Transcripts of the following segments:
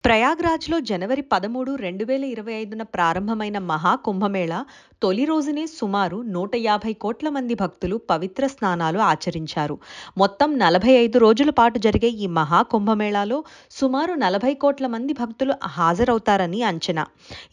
ప్రయాగ్రాజ్లో జనవరి 13, 2025న ప్రారంభమైన మహాకుంభమేళా తొలి రోజునే సుమారు 150 కోట్ల మంది భక్తులు పవిత్ర స్నానాలు ఆచరించారు. మొత్తం 45 రోజుల పాటు జరిగే ఈ మహాకుంభమేళాలో సుమారు 40 కోట్ల మంది భక్తులు హాజరవుతారని అంచనా.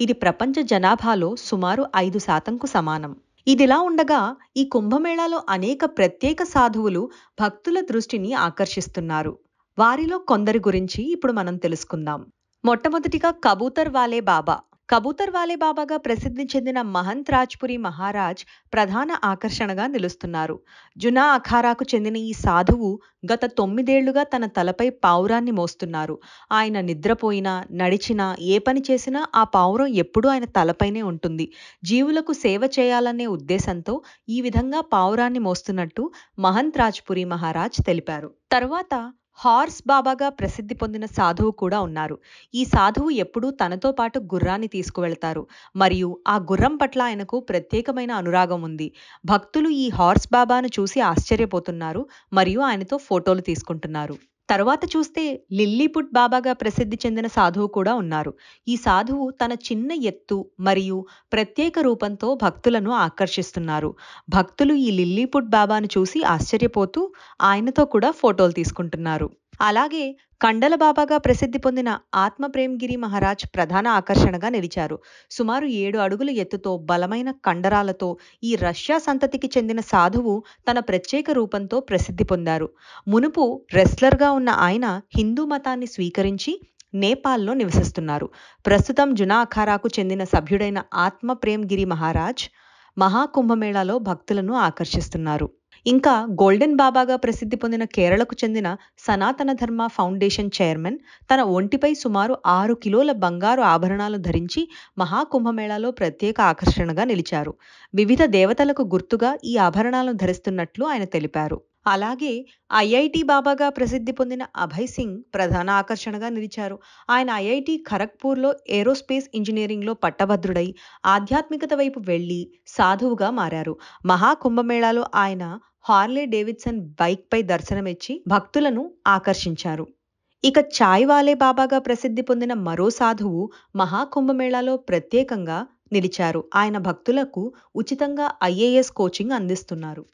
ఇది ప్రపంచ జనాభాలో సుమారు 5%కు సమానం. ఇదిలా ఉండగా ఈ కుంభమేళాలో అనేక ప్రత్యేక సాధువులు భక్తుల దృష్టిని ఆకర్షిస్తున్నారు. వారిలో కొందరి గురించి ఇప్పుడు మనం తెలుసుకుందాం. మొట్టమొదటిగా కబూతర్ వాలే బాబా. కబూతర్ వాలే బాబాగా ప్రసిద్ధి చెందిన మహంత్ రాజ్పురి మహారాజ్ ప్రధాన ఆకర్షణగా నిలుస్తున్నారు. జునా అఖారాకు చెందిన ఈ సాధువు గత 9 ఏళ్లుగా తన తలపై పావురాన్ని మోస్తున్నారు. ఆయన నిద్రపోయినా, నడిచినా, ఏ పని చేసినా ఆ పావురం ఎప్పుడూ ఆయన తలపైనే ఉంటుంది. జీవులకు సేవ చేయాలనే ఉద్దేశంతో ఈ విధంగా పావురాన్ని మోస్తున్నట్టు మహంత్ రాజ్పురి మహారాజ్ తెలిపారు. తరువాత హార్స్ బాబాగా ప్రసిద్ధి పొందిన సాధువు కూడా ఉన్నారు. ఈ సాధువు ఎప్పుడూ తనతో పాటు గుర్రాన్ని తీసుకువెళ్తారు మరియు ఆ గుర్రం పట్ల ఆయనకు ప్రత్యేకమైన అనురాగం ఉంది. భక్తులు ఈ హార్స్ బాబాను చూసి ఆశ్చర్యపోతున్నారు మరియు ఆయనతో ఫోటోలు తీసుకుంటున్నారు. తరువాత చూస్తే లిల్లీపుట్ బాబాగా ప్రసిద్ధి చెందిన సాధువు కూడా ఉన్నారు. ఈ సాధువు తన చిన్న ఎత్తు మరియు ప్రత్యేక రూపంతో భక్తులను ఆకర్షిస్తున్నారు. భక్తులు ఈ లిల్లీపుట్ బాబాను చూసి ఆశ్చర్యపోతూ ఆయనతో కూడా ఫోటోలు తీసుకుంటున్నారు. అలాగే కండల బాబాగా ప్రసిద్ధి పొందిన ఆత్మ ప్రేమ్గిరి మహారాజ్ ప్రధాన ఆకర్షణగా నిలిచారు. సుమారు 7 అడుగుల ఎత్తుతో బలమైన కండరాలతో ఈ రష్యా సంతతికి చెందిన సాధువు తన ప్రత్యేక రూపంతో ప్రసిద్ధి పొందారు. మునుపు రెస్లర్గా ఉన్న ఆయన హిందూ మతాన్ని స్వీకరించి నేపాల్లో నివసిస్తున్నారు. ప్రస్తుతం జునా అఖారాకు చెందిన సభ్యుడైన ఆత్మ ప్రేమ్గిరి మహారాజ్ మహాకుంభమేళాలో భక్తులను ఆకర్షిస్తున్నారు. ఇంకా గోల్డెన్ బాబాగా ప్రసిద్ధి పొందిన కేరళకు చెందిన సనాతన ధర్మ ఫౌండేషన్ చైర్మన్ తన ఒంటిపై సుమారు 6 కిలోల బంగారు ఆభరణాలు ధరించి మహాకుంభమేళాలో ప్రత్యేక ఆకర్షణగా నిలిచారు. వివిధ దేవతలకు గుర్తుగా ఈ ఆభరణాలను ధరిస్తున్నట్లు ఆయన తెలిపారు. అలాగే ఐఐటి బాబాగా ప్రసిద్ధి పొందిన అభయ్ సింగ్ ప్రధాన ఆకర్షణగా నిలిచారు. ఆయన ఐఐటి ఖరగ్పూర్లో ఏరోస్పేస్ ఇంజనీరింగ్లో పట్టభద్రుడై ఆధ్యాత్మికత వైపు వెళ్లి సాధువుగా మారారు. మహాకుంభమేళాలో ఆయన హార్లే డేవిడ్సన్ బైక్పై దర్శనమిచ్చి భక్తులను ఆకర్షించారు. ఇక చాయ్ వాలే బాబాగా ప్రసిద్ధి పొందిన మరో సాధువు మహాకుంభమేళాలో ప్రత్యేకంగా నిలిచారు. ఆయన భక్తులకు ఉచితంగా IAS కోచింగ్ అందిస్తున్నారు.